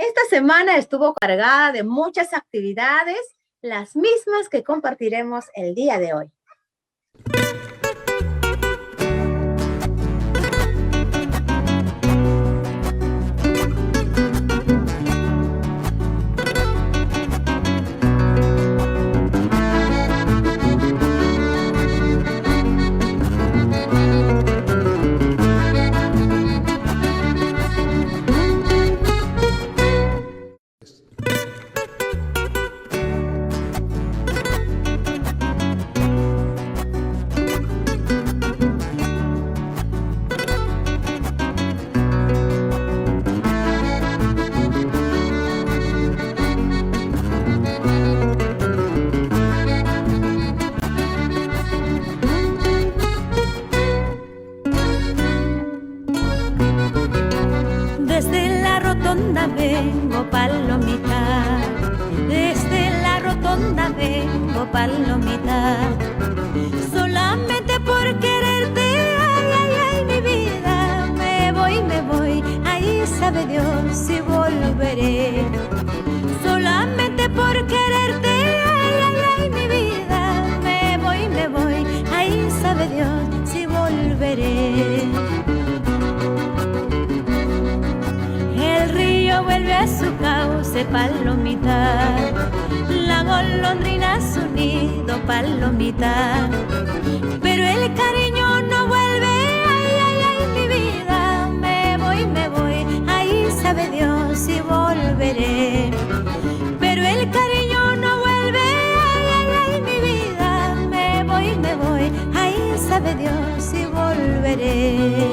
Esta semana estuvo cargada de muchas actividades, las mismas que compartiremos el día de hoy. Desde la rotonda vengo, palomita. Desde la rotonda vengo, palomita. Solamente por quererte, ay, ay, ay, mi vida. Me voy, ahí sabe Dios si volveré. Solamente por quererte, ay, ay, ay, mi vida. Me voy, ahí sabe Dios si volveré. El río vuelve a su cauce, palomita. La golondrina a su nido, palomita. Pero el cariño no vuelve, ay, ay, ay, mi vida. Me voy, ahí sabe Dios si volveré. Pero el cariño no vuelve, ay, ay, ay, mi vida. Me voy, ahí sabe Dios si volveré.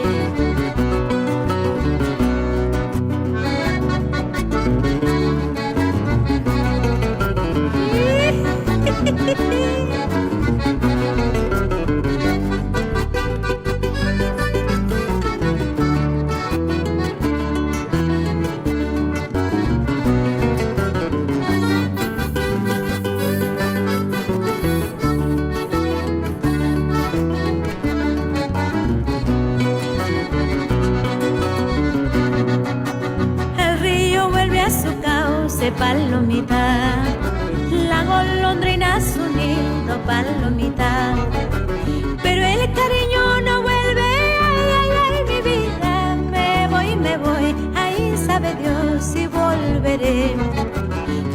El río vuelve a su cauce, palomita. La golondrina a su nido, palomita. Pero el cariño no vuelve, ay, ay, ay, mi vida. Me voy, ahí sabe Dios si volveré.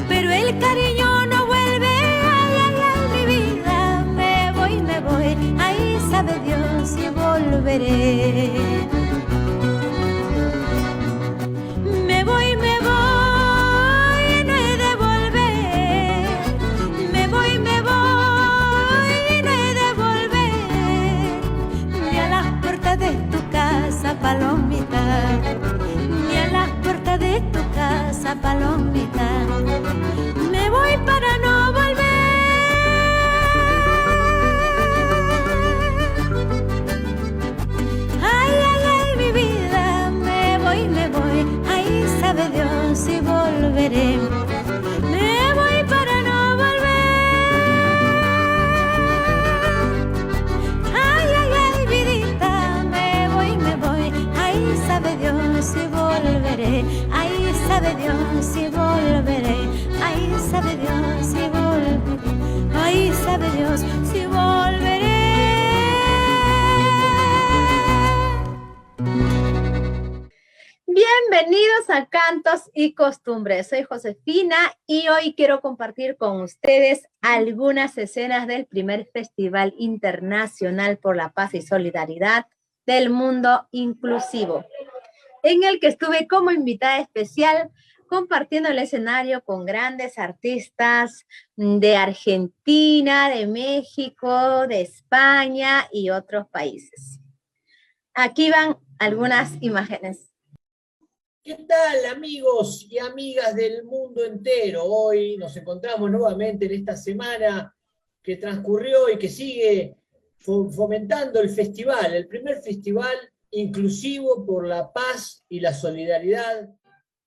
Pero el cariño no vuelve, ay, ay, ay, mi vida. Me voy, ahí sabe Dios si volveré. Me voy, no he de volver. Me voy, no he de volver. Ni a las puertas de tu casa, palomita. Ni a las puertas de tu casa, palomita. Me voy para no volver. Ay, ay, ay, mi vida. Me voy, ahí sabe Dios si volveré. Me voy para no volver. Ay, ay, ay, vidita. Me voy, ahí sabe Dios si volveré. Ahí sabe Dios si volveré. Ahí sabe Dios si volveré. Ahí sabe Dios si volveré. Bienvenidos a Cantos y Costumbres. Soy Josefina y hoy quiero compartir con ustedes algunas escenas del primer Festival Internacional por la Paz y Solidaridad del Mundo Inclusivo, en el que estuve como invitada especial compartiendo el escenario con grandes artistas de Argentina, de México, de España y otros países. Aquí van algunas imágenes. ¿Qué tal, amigos y amigas del mundo entero? Hoy nos encontramos nuevamente en esta semana que transcurrió y que sigue fomentando el festival, el primer festival inclusivo por la paz y la solidaridad.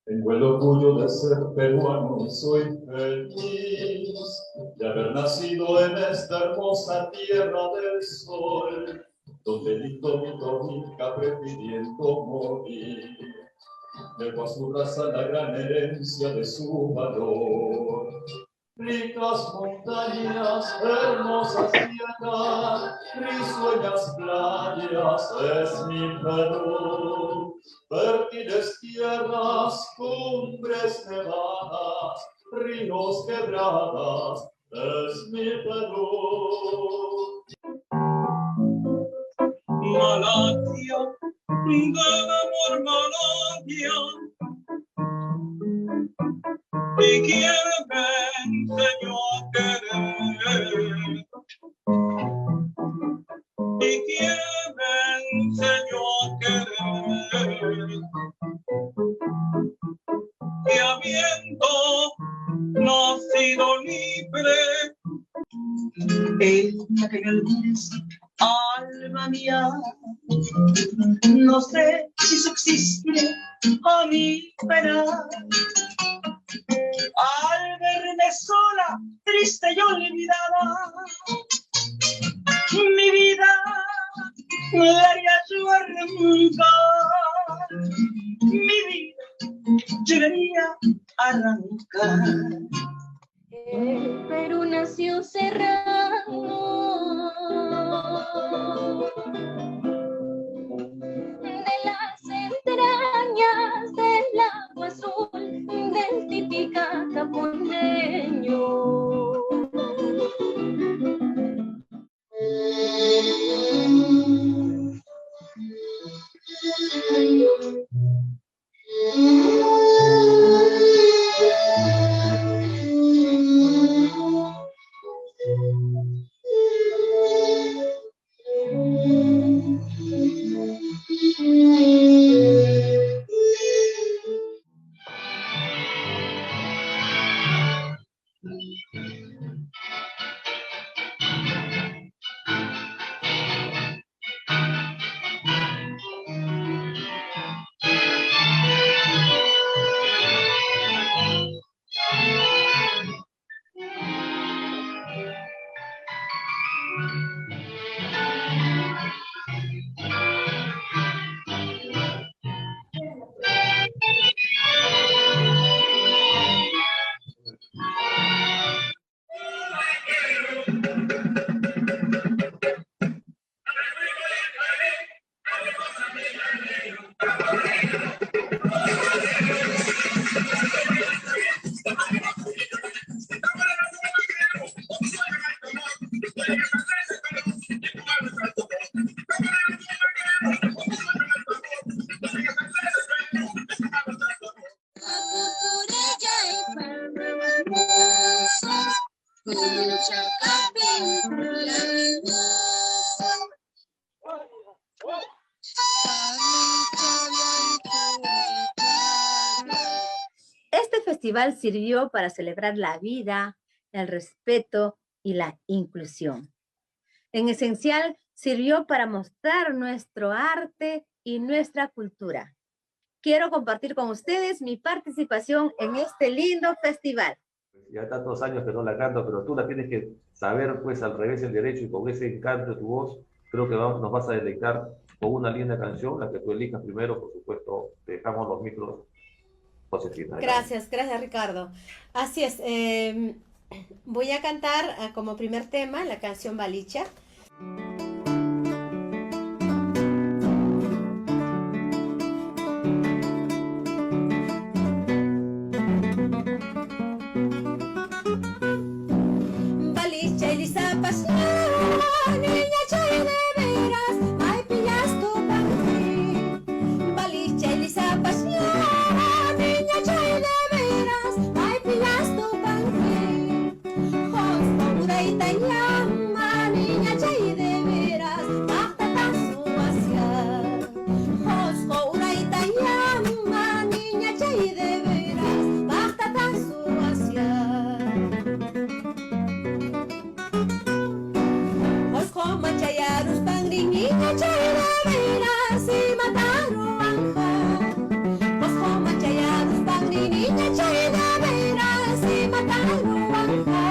Tengo el orgullo de ser peruano y soy feliz de haber nacido en esta hermosa tierra del sol, donde Lito Mujica prefiriendo morir. dejó a su raza la gran herencia de su valor. Ricas montañas, hermosas tierras, risueñas playas, es mi Perú. Fértiles tierras, cumbres nevadas, ríos quebradas, es mi Perú. Malaquia, del amor Malaquia, y quien me enseñó a querer, y quien me enseñó a querer, que habiendo nacido libre, ella que en el dulce alma mía, no sé si subsiste a mi pena. Al verme sola, triste y olvidada, mi vida la haría yo arrancar, mi vida llegaría a arrancar. El Perú nació serrano, de las entrañas del agua azul del Titicaca ponceño. Este festival sirvió para celebrar la vida, el respeto y la inclusión. En esencial, sirvió para mostrar nuestro arte y nuestra cultura. Quiero compartir con ustedes mi participación en este lindo festival. Ya tantos años que no la canto, pero tú la tienes que saber pues al revés y al derecho, y con ese encanto de tu voz, creo que nos vas a deleitar con una linda canción, la que tú elijas primero, por supuesto. Te dejamos los micros, Josefina. Gracias Ricardo. Así es, voy a cantar como primer tema la canción Balicha. Balicha y lizapas, niña chay de veras, ay pillas tu panque. Balicha y lizapas, niña chay de veras, ay pillas tu panque. Jos puraita llama, niña chay de veras, basta paso hacia. Jos puraita llama, niña chay de veras, basta paso hacia. Machayarus pangriñiña chayraveras y mataron anja. Os machayarus pangriñiña chayraveras y mataron anja.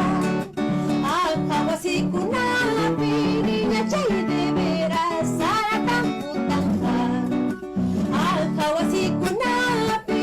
Anja wasikunapi niña chay de veras saratan putanja. Anja wasikunapi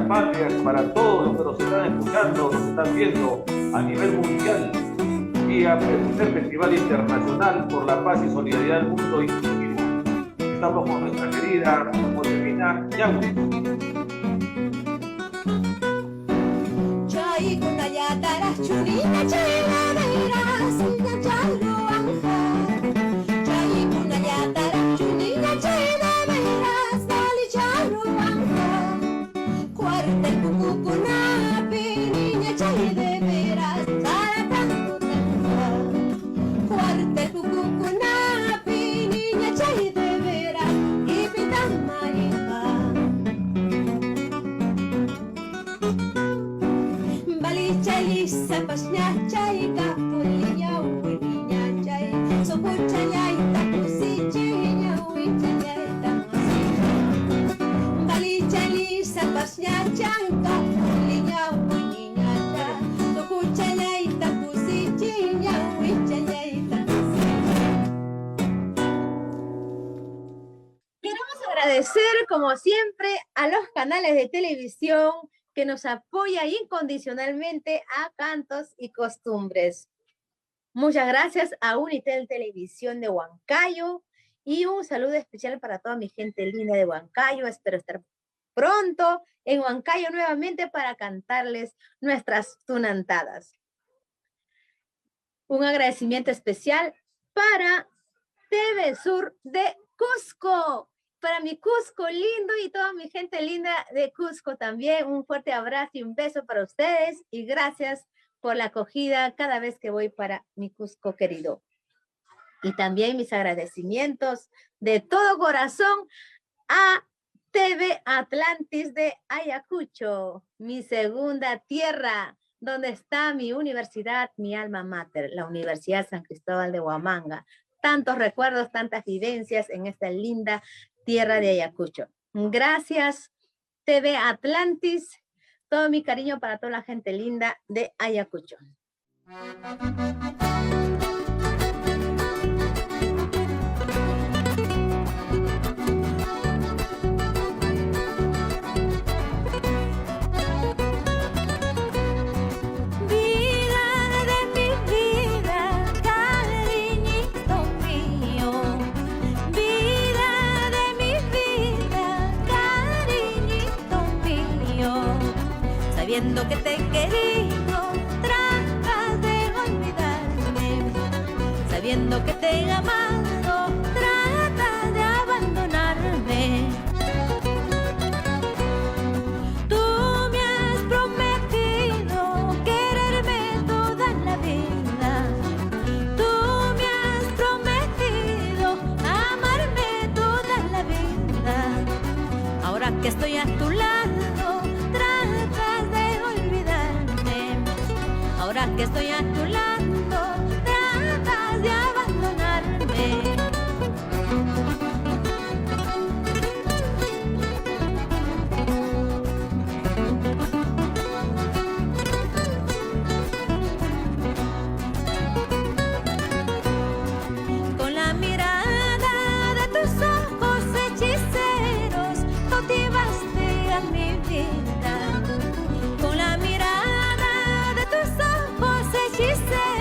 patrias, para todos los que nos están escuchando, nos están viendo a nivel mundial, y a el Festival Internacional por la Paz y Solidaridad del Mundo Inclusivo. Estamos con nuestra querida Josefina Yagüe. Agradecer, como siempre, a los canales de televisión que nos apoyan incondicionalmente a Cantos y Costumbres. Muchas gracias a Unitel Televisión de Huancayo y un saludo especial para toda mi gente linda de Huancayo. Espero estar pronto en Huancayo nuevamente para cantarles nuestras tunantadas. Un agradecimiento especial para TV Sur de Cusco, para mi Cusco lindo y toda mi gente linda de Cusco también. Un fuerte abrazo y un beso para ustedes y gracias por la acogida cada vez que voy para mi Cusco querido. Y también mis agradecimientos de todo corazón a TV Atlantis de Ayacucho, mi segunda tierra, donde está mi universidad, mi alma mater, la Universidad San Cristóbal de Huamanga. Tantos recuerdos, tantas vivencias en esta linda tierra de Ayacucho. Gracias, TV Atlantis. Todo mi cariño para toda la gente linda de Ayacucho. Sabiendo que te he querido, tratas de olvidarme. Sabiendo que te he amado, tratas de abandonarme. Tú me has prometido quererme toda la vida. Tú me has prometido amarme toda la vida. Ahora que estoy a tu lado, ahora que estoy a tu lado, tratas de abandonarme. Con la mirada de tus ojos hechiceros, cautivaste a mi vida. Con la mirada de tus ojos hechiceros,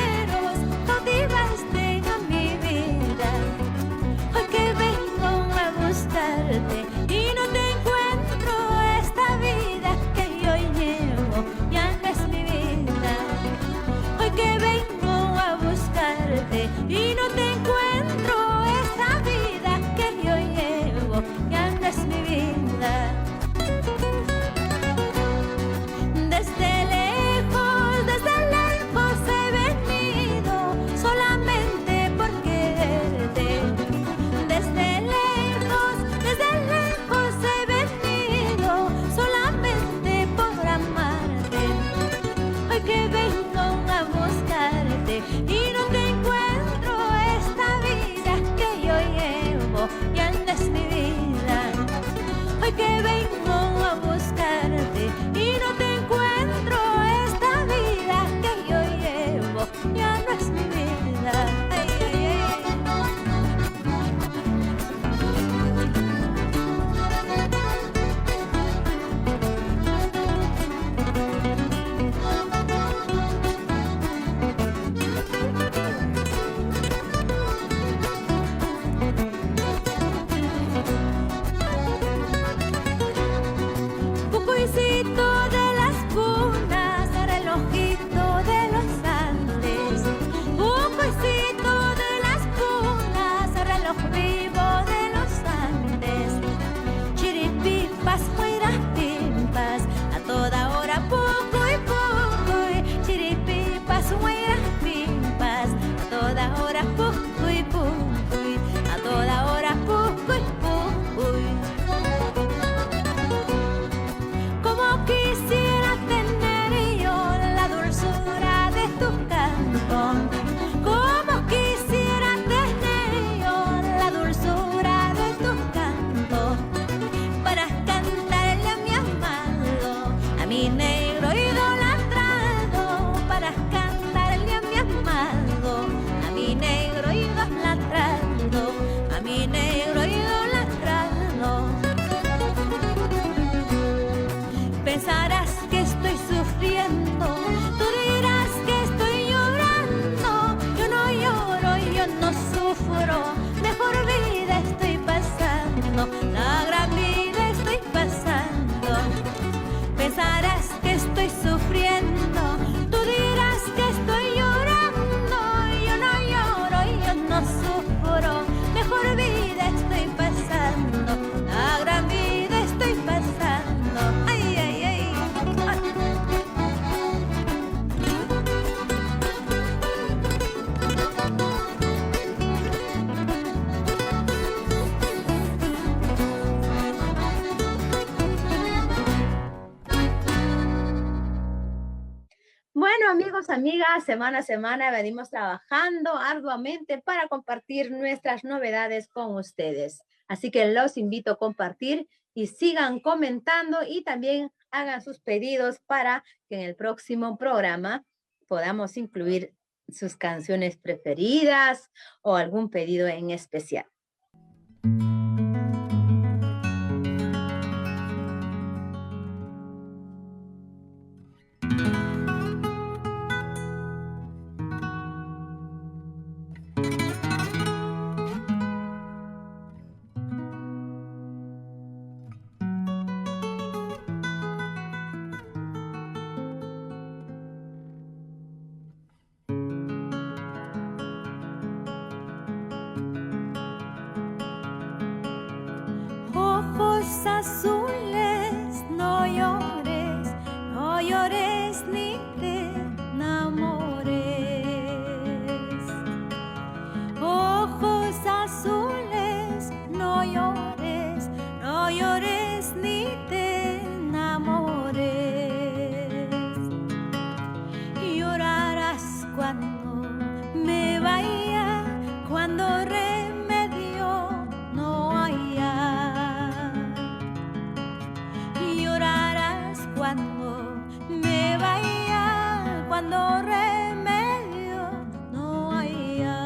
Bueno, amigos, amigas, semana a semana venimos trabajando arduamente para compartir nuestras novedades con ustedes. Así que los invito a compartir y sigan comentando y también hagan sus pedidos para que en el próximo programa podamos incluir sus canciones preferidas o algún pedido en especial. Ojos azules, no llores, no llores ni te enamores. Ojos azules, no llores, no llores ni te enamores. Llorarás cuando me vaya, cuando remedio no haya. Llorarás cuando me vaya, cuando remedio no haya.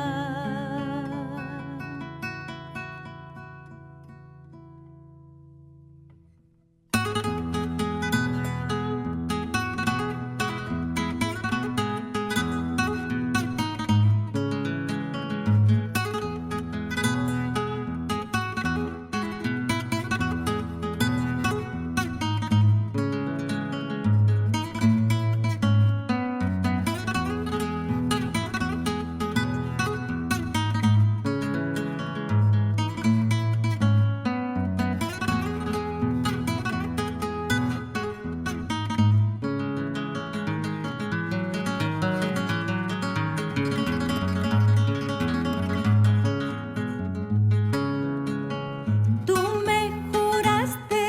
Tú me juraste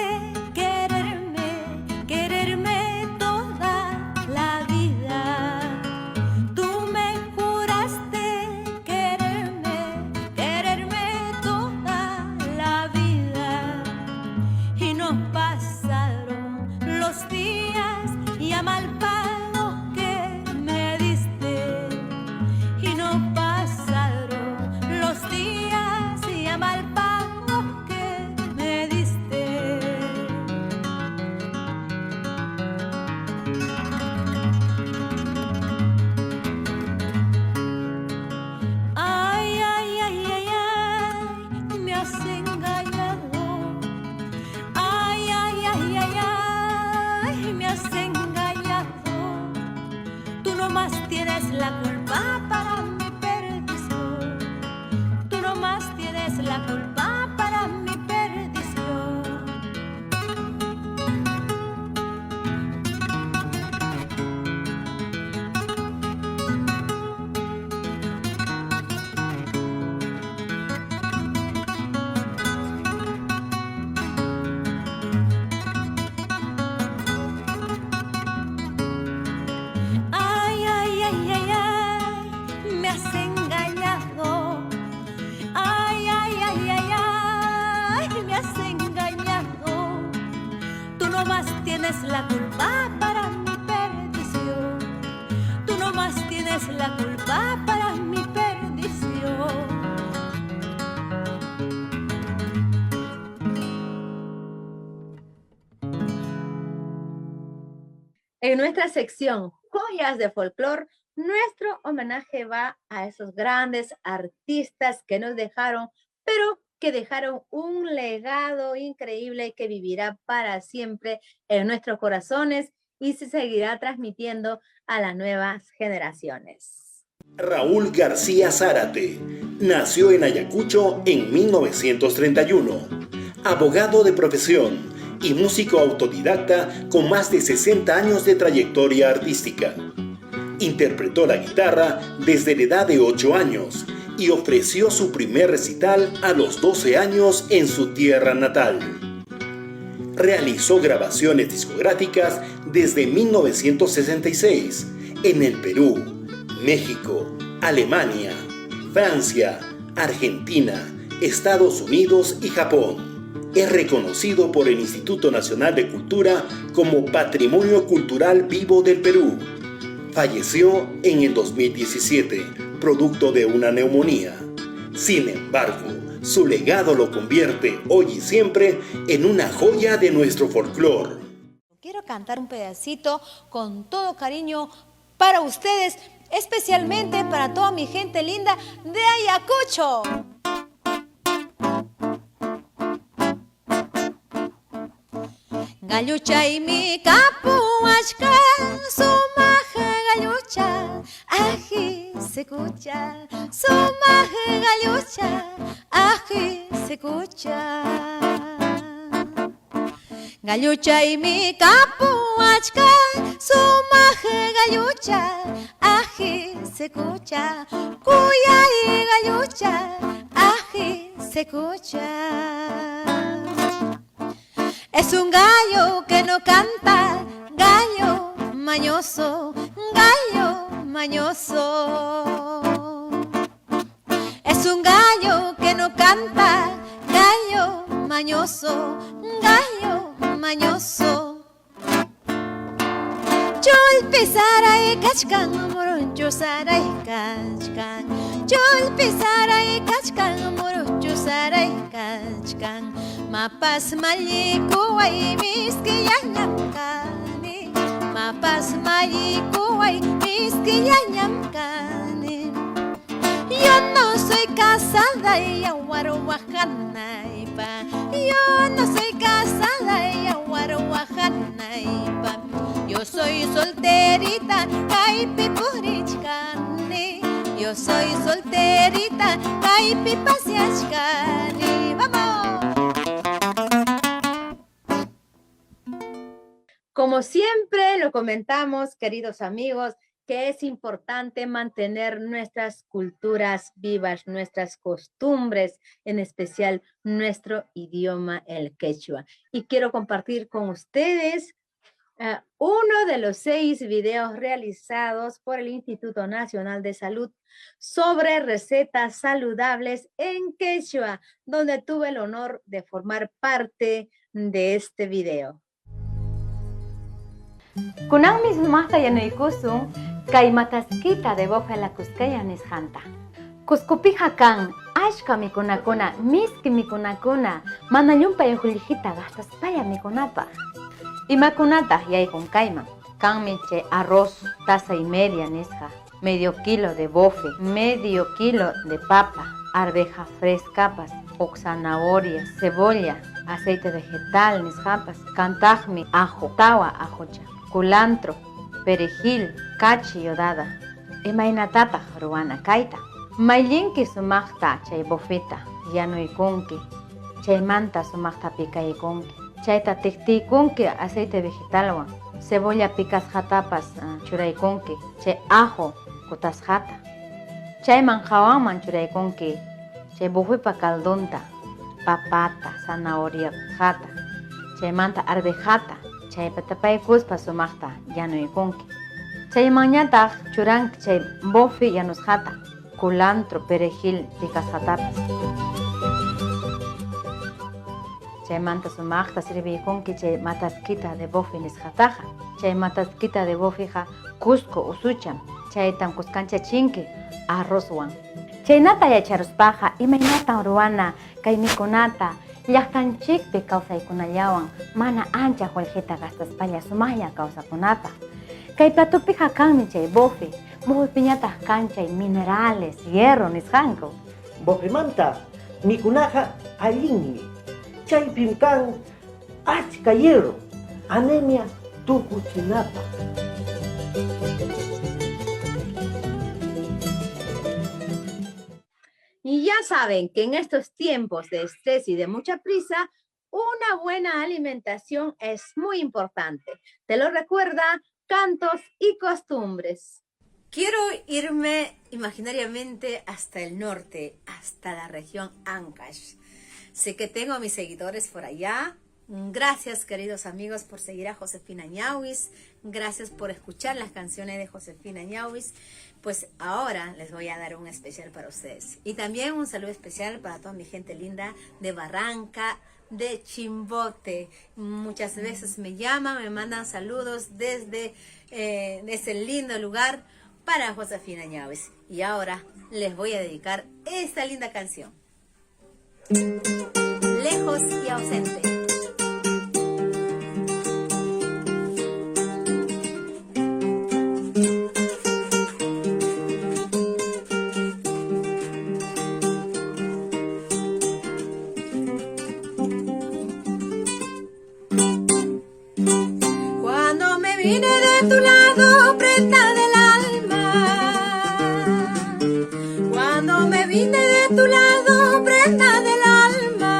quererme, quererme toda la vida. Tú me juraste quererme, quererme toda la vida. Y nos pasaron los días y a mal pago que me diste. Y nos pasaron los días y a mal pago que me diste. Ay, ay, ay, ay, ay, me has engañado. Ay, ay, ay, ay, ay, me has engañado. Tú nomás tienes la culpa para mi perdición. Tú nomás tienes la culpa para mi perdición. Ay, ay, ay, ay, ay, me has engañado. Ay, ay, ay, ay, ay, me has engañado. Tú nomás tienes la culpa para mi perdición. Tú nomás tienes la culpa para mi perdición. En nuestra sección Joyas de Folclor, nuestro homenaje va a esos grandes artistas que nos dejaron, pero que dejaron un legado increíble que vivirá para siempre en nuestros corazones y se seguirá transmitiendo a las nuevas generaciones. Raúl García Zárate nació en Ayacucho en 1931. Abogado de profesión y músico autodidacta con más de 60 años de trayectoria artística. Interpretó la guitarra desde la edad de 8 años y ofreció su primer recital a los 12 años en su tierra natal. Realizó grabaciones discográficas desde 1966 en el Perú, México, Alemania, Francia, Argentina, Estados Unidos y Japón. Es reconocido por el Instituto Nacional de Cultura como Patrimonio Cultural Vivo del Perú. Falleció en el 2017, producto de una neumonía. Sin embargo, su legado lo convierte hoy y siempre en una joya de nuestro folclore. Quiero cantar un pedacito con todo cariño para ustedes, especialmente para toda mi gente linda de Ayacucho. Gallucha y mi capuachca, sumaje gallucha, ají se escucha, sumaje gallucha, ají se escucha. Gallucha y mi capuachca, sumaje gallucha, ají se escucha, cuya y gallucha, ají se escucha. Es un gallo que no canta, gallo mañoso, gallo mañoso. Es un gallo que no canta, gallo mañoso, gallo mañoso. Chulpi saray kachkan, moroncho saray kachkan. Chulpi saray kachkan, moroncho saray kachkan. Mapas malikuay miskiyanyamkani, mapas malikuay miskiyanyamkani. Yo no soy casada y aguaruajanaipa. Yo no soy casada y aguaruajanaipa. Yo soy solterita, caipipurichkani. Yo soy solterita, caipipasiachkani. ¡Vamos! Como siempre lo comentamos, queridos amigos, que es importante mantener nuestras culturas vivas, nuestras costumbres, en especial nuestro idioma, el quechua. Y quiero compartir con ustedes uno de los 6 videos realizados por el Instituto Nacional de Salud sobre recetas saludables en quechua, donde tuve el honor de formar parte de este video. Kunang mismata yanaykusun kay mataskita de bofe la kuskaya nishanta. Kuskupija kan ashka mikunakuna, miski mikunakuna, mana llumpay ujulijita gastaspaya mikunapa. Imakunata yaykun kayman, kanmi che arroz, taza y media nisqa, medio kilo de bofe, medio kilo de papa, arveja frescapas, zanahoria, cebolla, aceite vegetal nisqapas, cantajmi, ajo, tawa ajocha, culantro, perejil, cachi yodada. Imaynatata ruana kaita. Maylinki sumaqta chay bofeta yanuykunki. Chaymanta sumaqta pikaykunki. Chayta tiqtiykunki aceite vegetalwan. Cebolla pikasqatapas churaykunki. Chay ajo kutasqata. Chayman hawanman churaykunki. Chay bofipa caldunta, papata, zanahoria jata. Chaymanta arvejata. Chay patapaykuspa sumaqta yanuykunki. Chaymanñataq churanki chay bofi yanusqata, culantro, perejil pikasqatapas. Chaymanta sumaqta sirviykunki chay matasquita de bofi nisqataqa. Chay matasquita de bofiqa Cusco usucham. Chaytan cuskanchachinki arrozwan. Chaynata yacharuspaqa imaynatan ruwana kay mikunata llaqtanchikpi kawsaykunallawan mana ancha huelgita gastaspalla sumaqlla kawsakunata. Kay platupiqa kanmi chay bofi piñataq kan chay minerales, hierro nisqanku. Bofimanta mikunaqa allinmi. Chaypim kan achka hierro, anemia tukuchinapa. Y ya saben que en estos tiempos de estrés y de mucha prisa, una buena alimentación es muy importante. Te lo recuerda Cantos y Costumbres. Quiero irme imaginariamente hasta el norte, hasta la región Ancash. Sé que tengo a mis seguidores por allá. Gracias, queridos amigos, por seguir a Josefina Ñauis. Gracias por escuchar las canciones de Josefina Ñauis. Pues ahora les voy a dar un especial para ustedes. Y también un saludo especial para toda mi gente linda de Barranca, de Chimbote. Muchas veces me llaman, me mandan saludos desde ese lindo lugar para Josefina Ñauis. Y ahora les voy a dedicar esta linda canción. Lejos y ausente. Cuando me vine de tu lado, prenda del alma. Cuando me vine de tu lado, prenda del alma.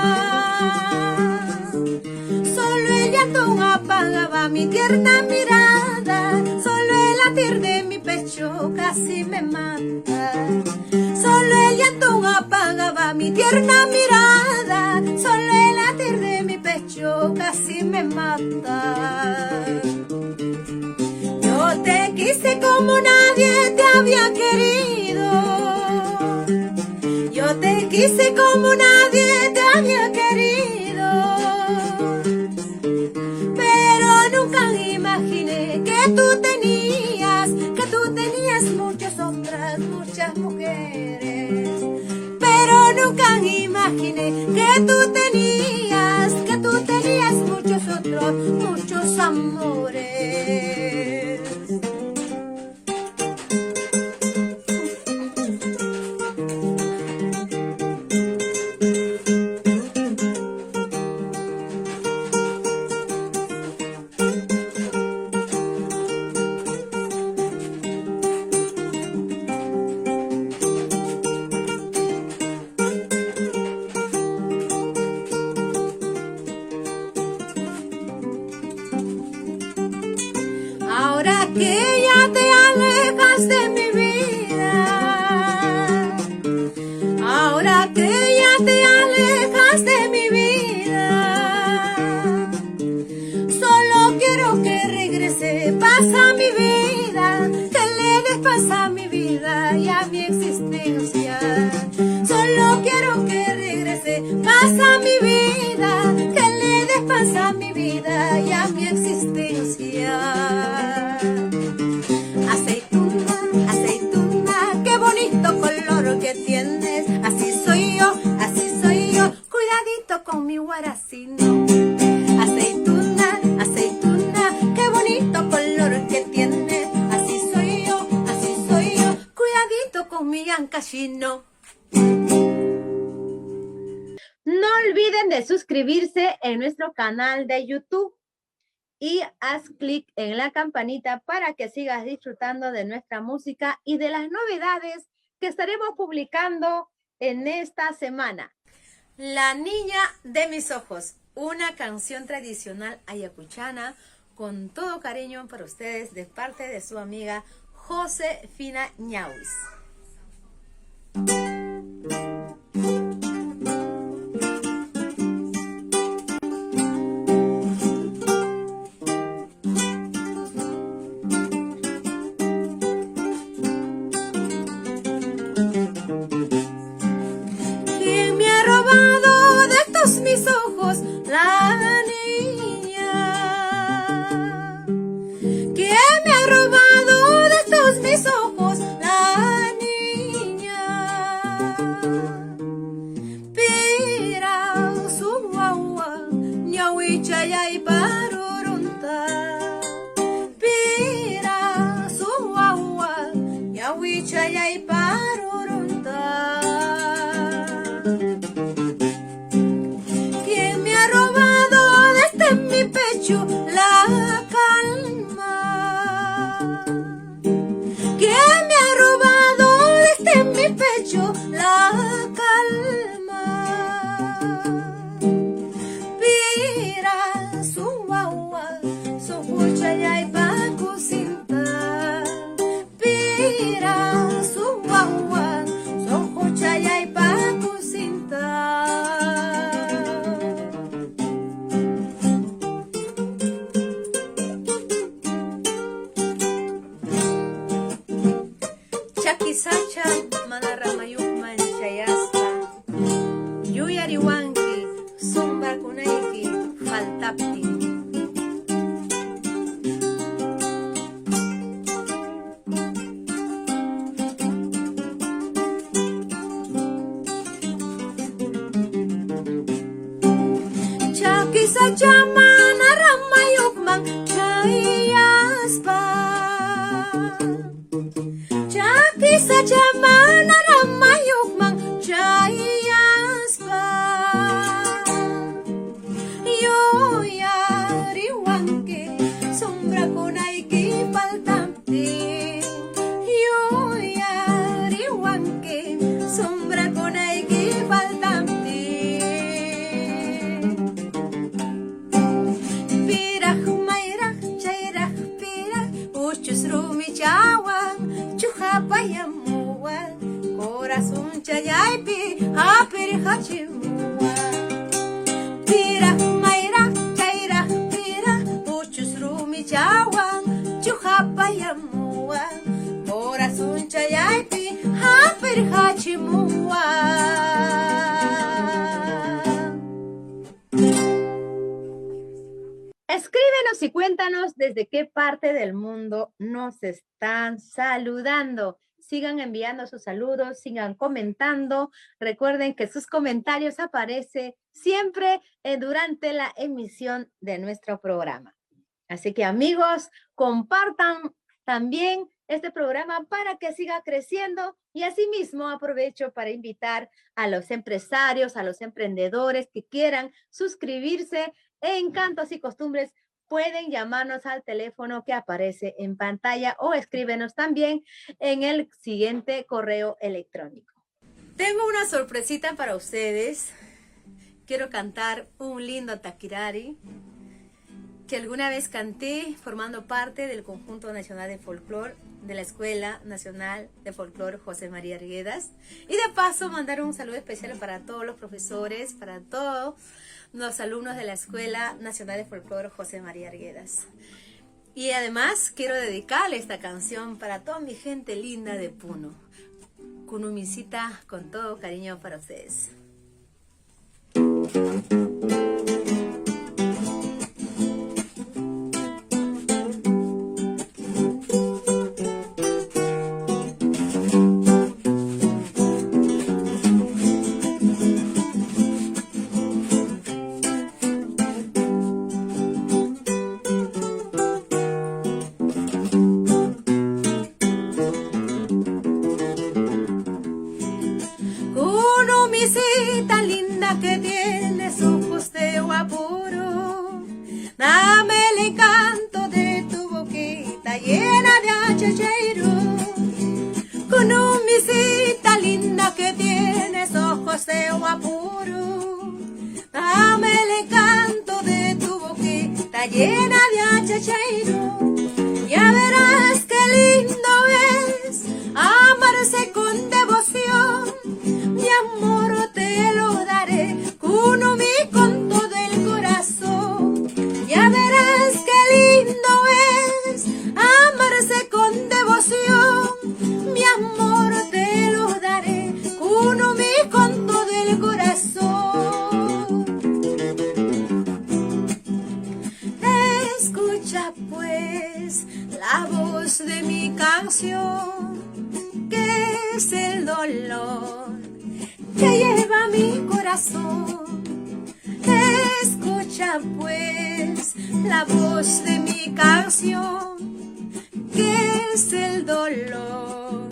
Solo el llanto apagaba mi tierna mirada. Solo el latir de mi pecho casi me mata. Solo el llanto apagaba mi tierna mirada. Solo el latir de mi pecho casi me mata. Yo te quise como nadie te había querido. Yo te quise como nadie te había querido. Pero nunca imaginé que tú tenías muchas mujeres. Pero nunca imaginé que tú tenías muchos amores. Ahora que ya te alejas de mi vida, ahora que ya te alejas de mi vida, solo quiero que regrese paz a mi vida, que le des paz a mi vida y a mi existencia. Solo quiero que regrese paz a mi vida, que le des paz a mi vida y a mi existencia. Aceituna, aceituna, qué bonito color que tienes. Así soy yo, cuidadito con mi guaracino. Aceituna, aceituna, qué bonito color que tienes. Así soy yo, cuidadito con mi ancachino. No olviden de suscribirse en nuestro canal de YouTube y haz clic en la campanita para que sigas disfrutando de nuestra música y de las novedades que estaremos publicando en esta semana. La niña de mis ojos, una canción tradicional ayacuchana con todo cariño para ustedes de parte de su amiga Josefina Ñauis. Mis ojos, la niña. ¿Quién me ha robado de estos mis ojos? La niña. Pira su guagua, ñahuicha y parurunta. Pira su guagua, ñahuicha y parurunta. En mi pecho la calma. ¿Quién me ha robado desde mi pecho la calma? Pira su guagua, su pucha y paco cinta. Pira su guagua, su pucha y paco cinta. Chakisacha manaramayukman chayaspa yuyariwanki sumbakunayki faltapti. Chakisacha manaramayukman chayaspa Chakisacha manaramayukman chayaspa yuyariwanki sumbrakunayki faltapti yuyariwanki sumbrakunayki faltapti piraj mayraj chayraj piraj uchus rumi chawan chuhapayamuwan corazón chayaypi apirhachimuwan piraj mayraj chayraj piraj uchus rumi chawan chuhapayamuwan corazón chayaypi apirhachimuwan. Escríbenos y cuéntanos desde qué parte del mundo nos están saludando. Sigan enviando sus saludos, sigan comentando. Recuerden que sus comentarios aparecen siempre durante la emisión de nuestro programa. Así que amigos, compartan también este programa para que siga creciendo y asimismo aprovecho para invitar a los empresarios, a los emprendedores que quieran suscribirse en Cantos y Costumbres. Pueden llamarnos al teléfono que aparece en pantalla o escríbenos también en el siguiente correo electrónico. Tengo una sorpresita para ustedes. Quiero cantar un lindo taquirari que alguna vez canté formando parte del Conjunto Nacional de Folclor de la Escuela Nacional de Folclor José María Arguedas. Y de paso mandar un saludo especial para todos los profesores, para todos los alumnos de la Escuela Nacional de Folclor José María Arguedas. Y además quiero dedicarle esta canción para toda mi gente linda de Puno. Kunumisita, con todo cariño para ustedes. Kunumisita linda que tiene su posteo apuro, dame el encanto de tu boquita llena de achacheiro. Kunumisita linda que tienes ojos de apuro, dame el encanto de tu boquita llena de achacheiro. Ya verás qué lindo es amarse con devoción. Mi amor te lo daré, Kunumi, con todo el corazón. Ya verás qué lindo es amarse con devoción. Mi amor te lo daré, Kunumi, con todo el corazón. Escucha pues la voz de mi canción, que es el dolor que lleva mi corazón. Escucha pues la voz de mi canción, que es el dolor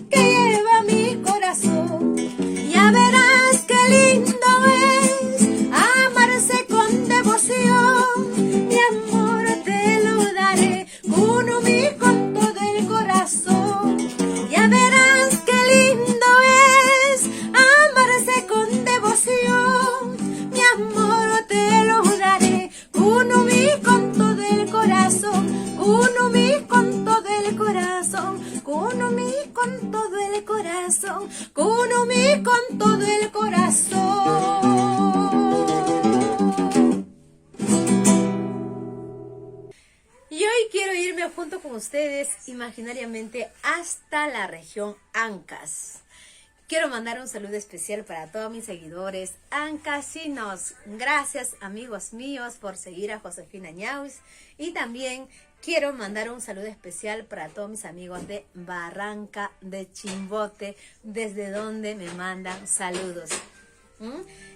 que lleva mi corazón. Ya verás qué lindo es amarse con devoción. Mi amor te lo daré, Kunumi, con todo el corazón. Ya verás qué lindo es amarse con devoción. Mi amor te lo daré, Kunumi, con todo el corazón. Kunumi, con todo el corazón. Kunumi, con todo el corazón. Kunumi, con todo el corazón. Y hoy quiero irme junto con ustedes imaginariamente hasta la región Ancash. Quiero mandar un saludo especial para todos mis seguidores ancasinos. Gracias, amigos míos, por seguir a Josefina Ñaus. Y también quiero mandar un saludo especial para todos mis amigos de Barranca de Chimbote, desde donde me mandan saludos.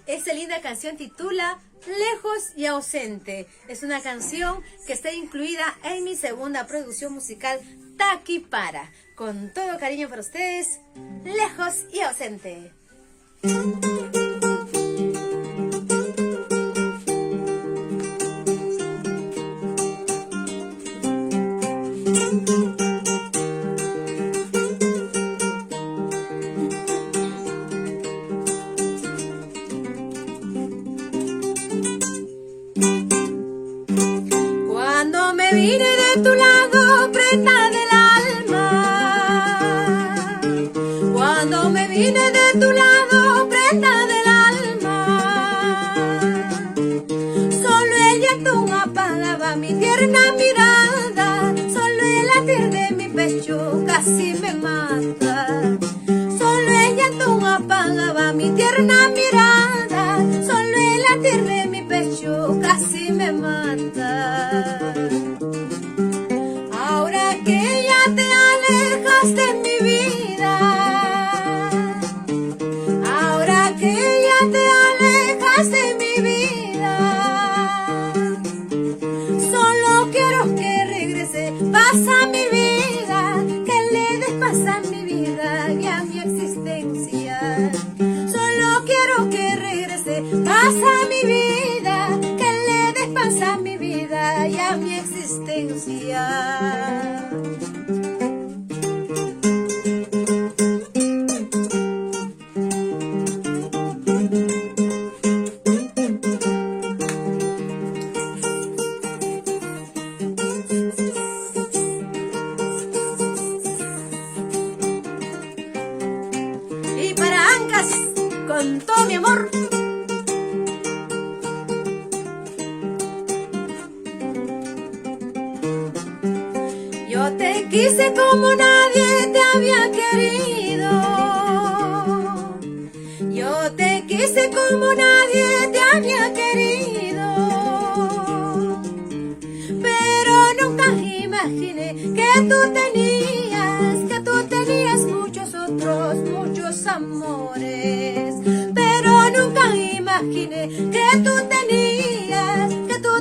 Esta linda canción titula Lejos y Ausente. Es una canción que está incluida en mi segunda producción musical, Taquipara. Con todo cariño para ustedes, Lejos y Ausente. Cuando me vine de tu lado, prenda del alma. Cuando me vine de tu lado, prenda del alma. Solo el llanto apagaba mi tierna mirada. Solo el latir de mi pecho casi me mata. Solo el llanto apagaba mi tierna mirada. Solo el latir de mi pecho casi me mata. Ahora que ya te alejas de mi vida, ahora que ya te alejas de mi vida, solo quiero que regrese paz a mi vida, que le des paz a mi vida y a mi existencia. Solo quiero que regrese paz a mi vida, que le des paz a mi vida y a mi existencia. Y para Ancash, con todo mi amor. Yo te quise como nadie te había querido. Yo te quise como nadie te había querido. Pero nunca imaginé que tú tenías muchos otros, muchos amores. Pero nunca imaginé que tú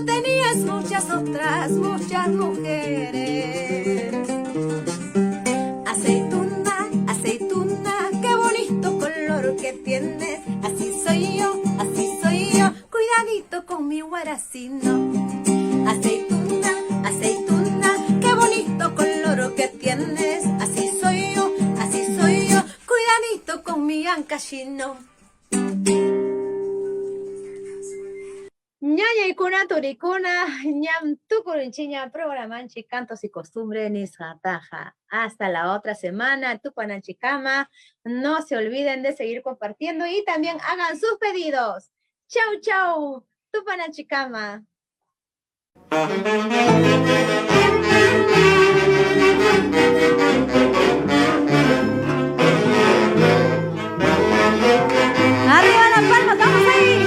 tenías muchas otras, muchas mujeres. Aceituna, aceituna, qué bonito color que tienes. Así soy yo, cuidadito con mi guaracino. Aceituna, aceituna, qué bonito color que tienes. Así soy yo, cuidadito con mi ancashino. Ñaña y cuna turicuna, ñam tucurinchiña, programanchi, cantos y costumbres, nisjataja. Hasta la otra semana, Tupananchikama. No se olviden de seguir compartiendo y también hagan sus pedidos. Chau, chau, Tupananchikama. Arriba las palmas, vamos ahí.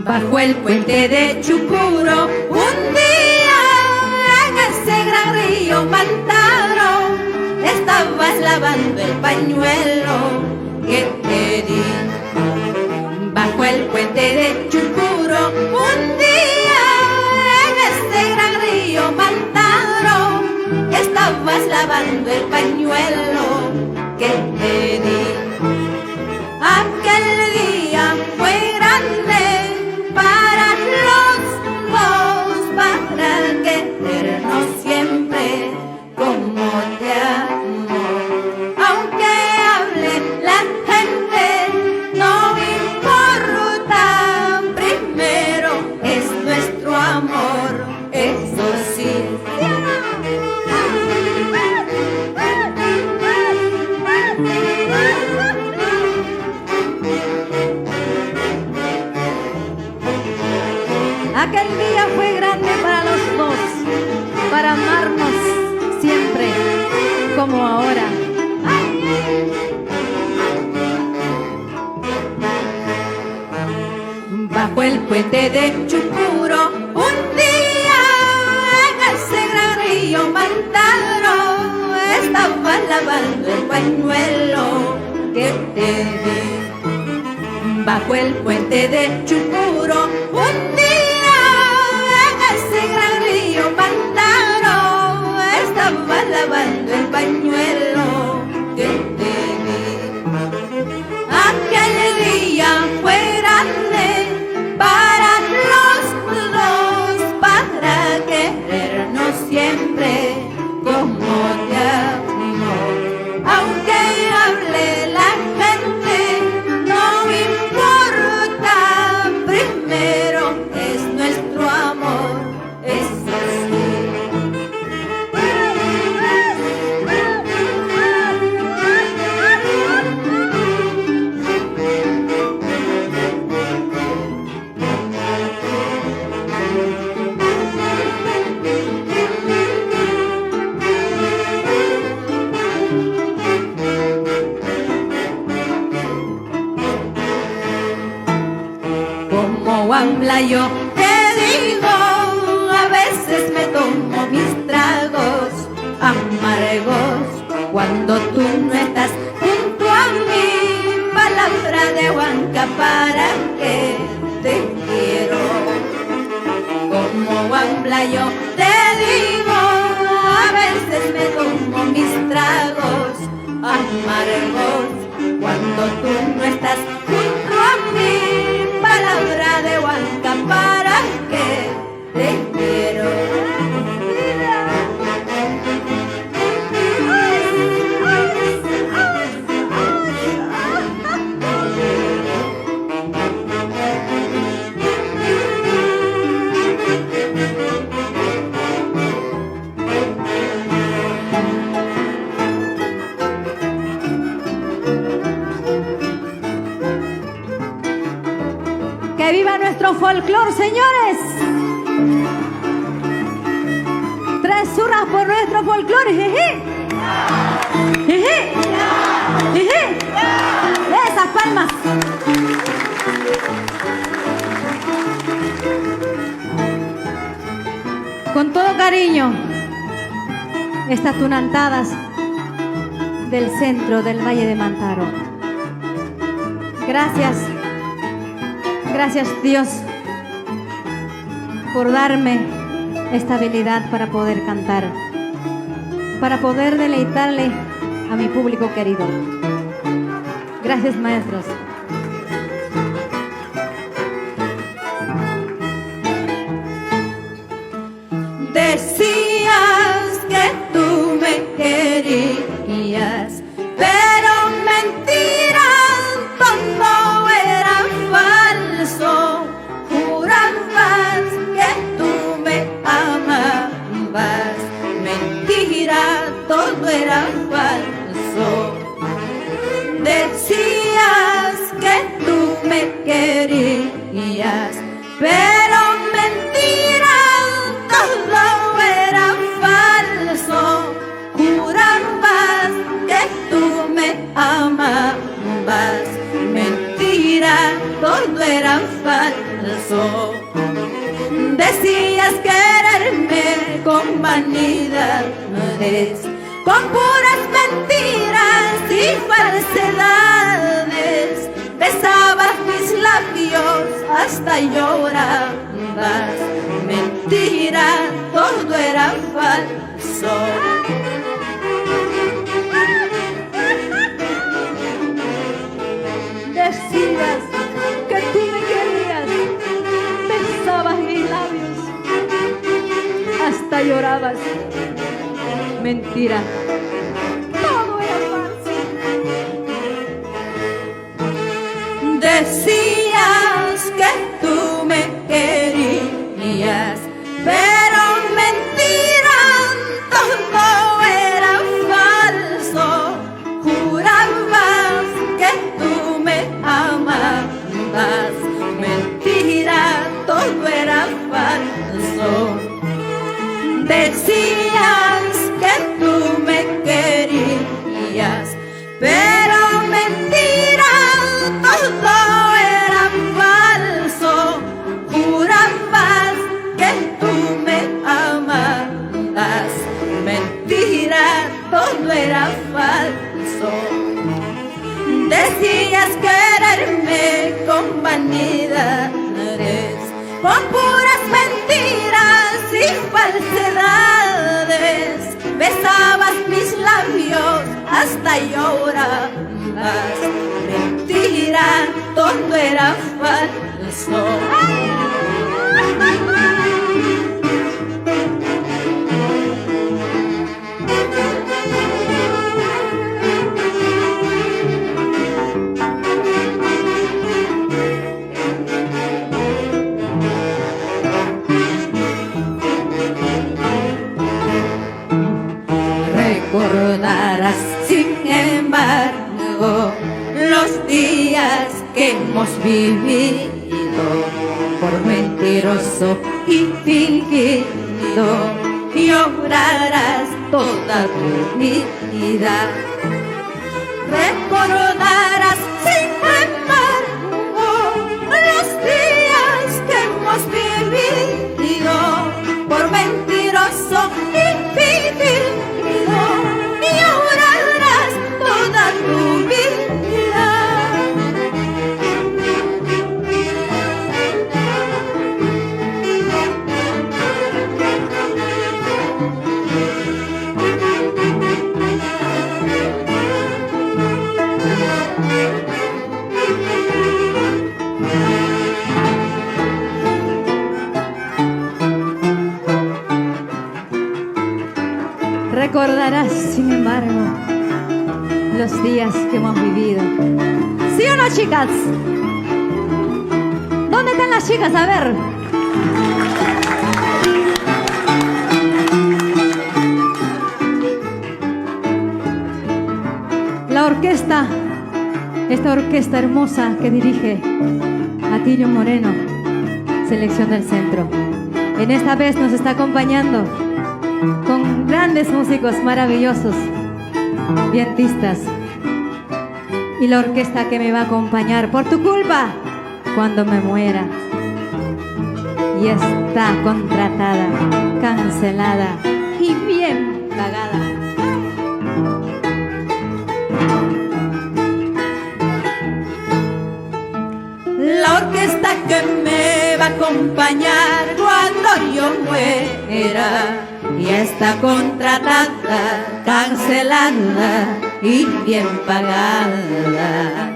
Bajo el puente de Chucuro, un día en ese gran río Mantaro, estabas lavando el pañuelo que te di. Bajo el puente de Chucuro, un día en ese gran río Mantaro, estabas lavando el pañuelo que te di. Aquel día fue grande Aquel día fue grande para los dos, para amarnos siempre como ahora. Bajo el puente de Chucuro, un día en ese gran río Mantaro, estaba lavando el pañuelo que te di. Bajo el puente de Chucuro, un día en ese gran río Mantaro, estaba lavando el pañuelo que te di. Aquel día fue grande para los dos, para querernos siempre como te amo. Aunque hable la gente, no importa, primero es nuestro amor, eso sí. Como habla yo te digo, a veces me tomo mis tragos amargos cuando tú no estás junto a mí. Palabra de Huanca para que te quiero. Como habla yo te digo, a veces me tomo mis tragos amargos cuando tú no estás junto a mí. Palabra de Huanca para que te quiero. ¡Que viva nuestro folclor, señores! Tres zurras por nuestro folclor, jeje. Jeje. Jeje. Esas palmas. Con todo cariño, estas tunantadas del centro del Valle de Mantaro. Gracias. Gracias, Dios, por darme esta habilidad para poder cantar, para poder deleitarle a mi público querido. Gracias, maestros. Decías que tú me querías, pero mentira, todo era falso. Jurabas que tú me amabas, mentira, todo era falso. Decías que tú me querías, pero mentira, todo era falso. Jurabas que tú me amabas, mentira, todo era falso. Decías quererme con vanidades, con puras mentiras y falsedades. Besabas mis labios hasta llorabas, mentira, todo era falso. Decías que tú me querías, besabas mis labios hasta llorabas, mentira, todo era falso. Decías que tú me querías, pero mentira, todo era falso. Jurabas que tú me amabas, mentira, todo era falso. falso. Decías que tú me querías, pero mentira, todo era falso. Jurabas que tú me amabas, mentira, todo era falso. Decías quererme con vanidades, con puras mentiras y falsedades. Besabas mis labios hasta llorabas, mentira, todo era falso. Recordarás, sin embargo, los días que hemos vivido por mentiroso y fingido. Llorarás toda tu vida. Recordarás, sin embargo, los días que hemos vivido por mentiroso y fingido. Llorarás toda tu vida. Recordarás, sin embargo, los días que hemos vivido. ¿Sí o no, chicas? ¿Dónde están las chicas? A ver. La orquesta, esta orquesta hermosa que dirige Atilio Moreno, Selección del Centro. En esta vez nos está acompañando con grandes músicos maravillosos, vientistas, y la orquesta que me va a acompañar por tu culpa cuando me muera. Y está contratada, cancelada y bien pagada. La orquesta que me va a acompañar cuando yo muera. Y está contratada, cancelada y bien pagada.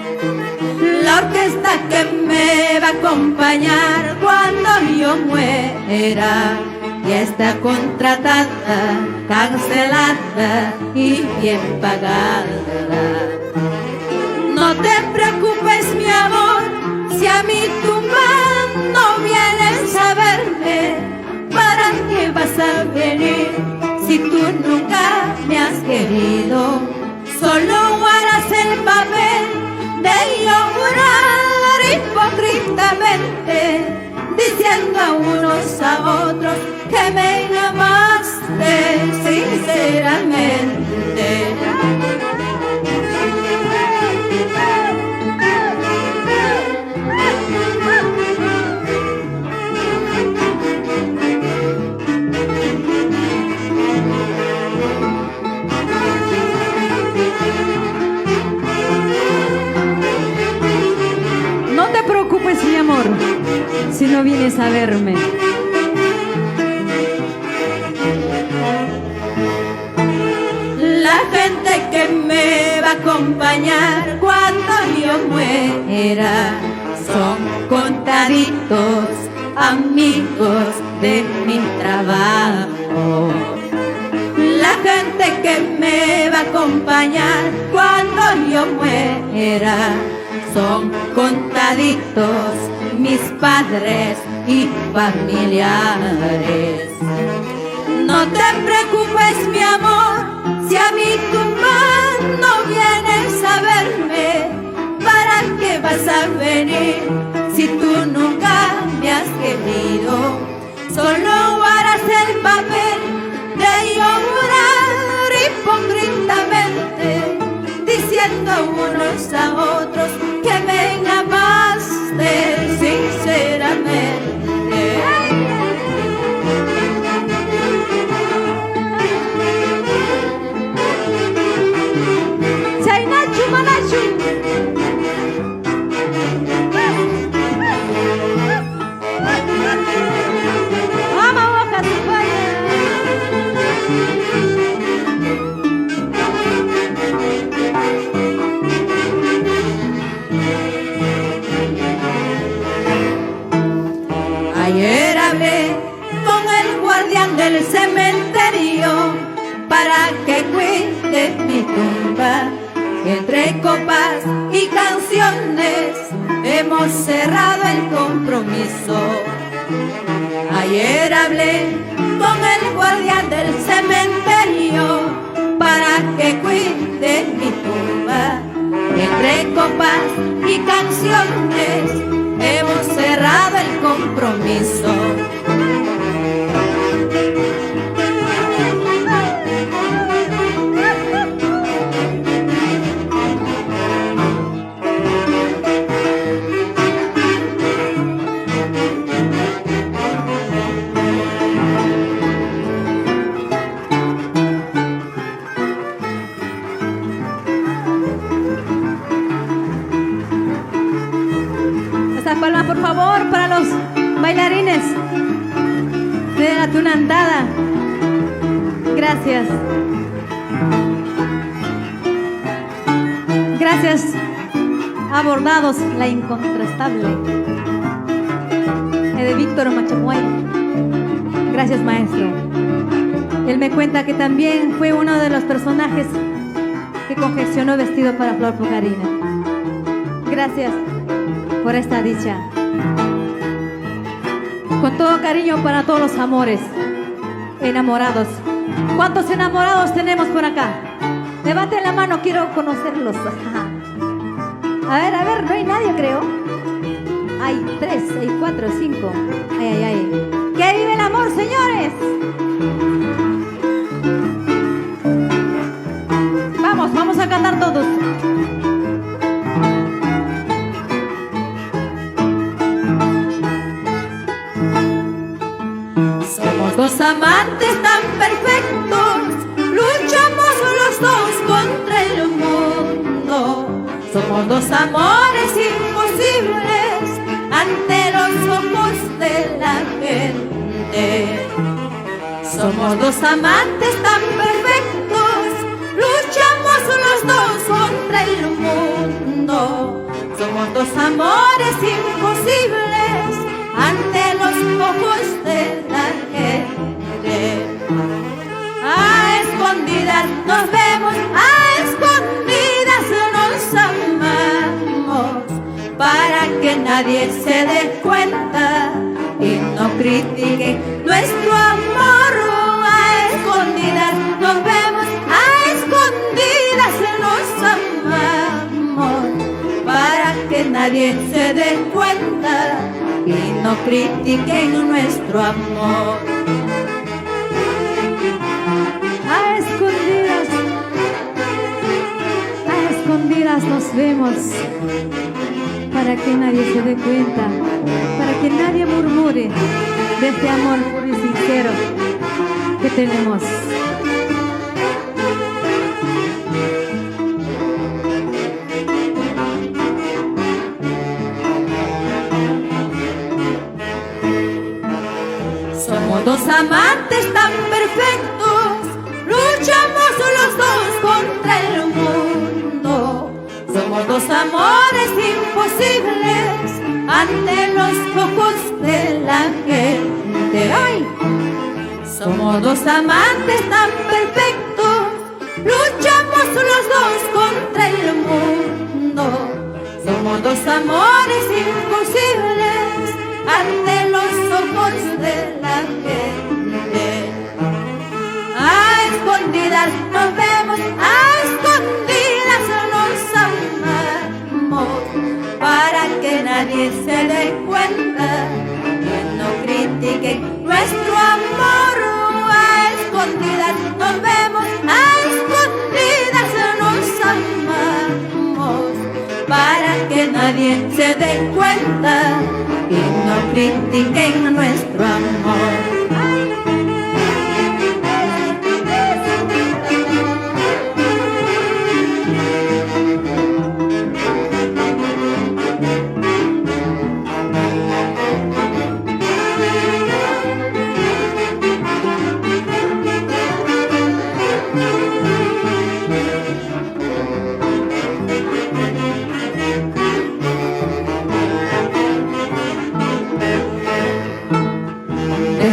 La orquesta que me va a acompañar cuando yo muera. Y está contratada, cancelada y bien pagada. No te preocupes, mi amor, si a mi tumba no vienes a verme. ¿Para qué vas a venir si tú nunca me has querido? Solo harás el papel de llorar hipócritamente, diciendo a unos a otros que me llamaste sinceramente. Mi amor, si no vienes a verme. La gente que me va a acompañar cuando yo muera son contaditos amigos de mi trabajo. La gente que me va a acompañar cuando yo muera son contaditos mis padres y familiares. No te preocupes, mi amor, si a mi tumba no vienes a verme. ¿Para qué vas a venir si tú nunca me has querido? solo harás el papel de llorar hipócritamente, diciendo unos a otros que me amaste sinceramente. Chainachu manachu. Ayer hablé con el guardián del cementerio para que cuide mi tumba. Entre copas y canciones hemos cerrado el compromiso. Ayer hablé con el guardián del cementerio para que cuide mi tumba. Entre copas y canciones hemos cerrado el compromiso. Palma, por favor, para los bailarines de la tunandada. Gracias. Gracias a Bordados, la incontrastable, de Víctor Machamuay. Gracias, maestro. Él me cuenta que también fue uno de los personajes que confeccionó vestido para Flor Pucarina. Gracias por esta dicha. Con todo cariño para todos los amores enamorados. ¿Cuántos enamorados tenemos por acá? Levanten la mano, quiero conocerlos. A ver, no hay nadie, creo. Hay 3, hay 4, 5. Ay. ¡Que vive el amor, señores! Vamos a cantar todos. Dos amantes tan perfectos, luchamos los dos contra el mundo. Somos dos amores imposibles ante los ojos de la gente. Somos dos amantes tan perfectos, luchamos los dos contra el mundo. Somos dos amores imposibles ante los ojos de la gente. A escondidas nos vemos, a escondidas nos amamos, para que nadie se dé cuenta y no critique nuestro amor. A escondidas nos vemos, a escondidas nos amamos, para que nadie se dé cuenta y no critiquen nuestro amor. A escondidas nos vemos, para que nadie se dé cuenta, para que nadie murmure de este amor puro y sincero que tenemos. Somos dos amantes tan perfectos, luchamos los dos contra el mundo. Somos dos amores imposibles ante los ojos de la gente. ¡Ay! Somos dos amantes tan perfectos, luchamos los dos contra el mundo. Somos dos amores imposibles ante los ojos de la gente. A escondidas nos vemos, a escondidas nos amamos, para que nadie se dé cuenta y no critiquen critiquen nuestro amor.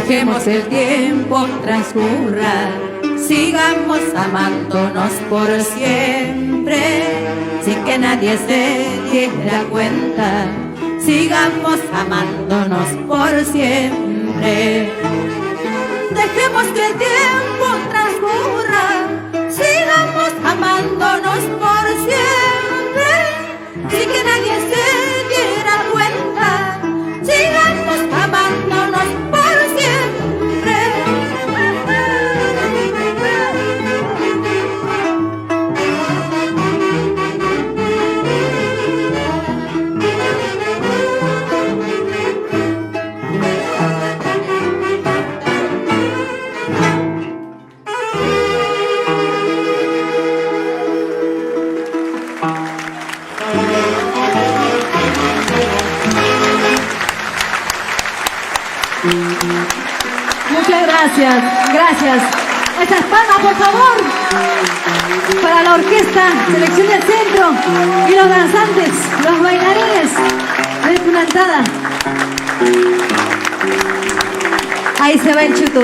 Dejemos el tiempo transcurra, sigamos amándonos por siempre, sin que nadie se diera cuenta. Sigamos amándonos por siempre. Dejemos que el tiempo transcurra, sigamos amándonos por siempre, sin que nadie se diera cuenta. Sigamos amándonos por siempre. Muchas gracias, gracias. Esas palmas, por favor, para la orquesta, selección del centro y los danzantes, los bailarines de Tunantada. Ahí se va el chuto.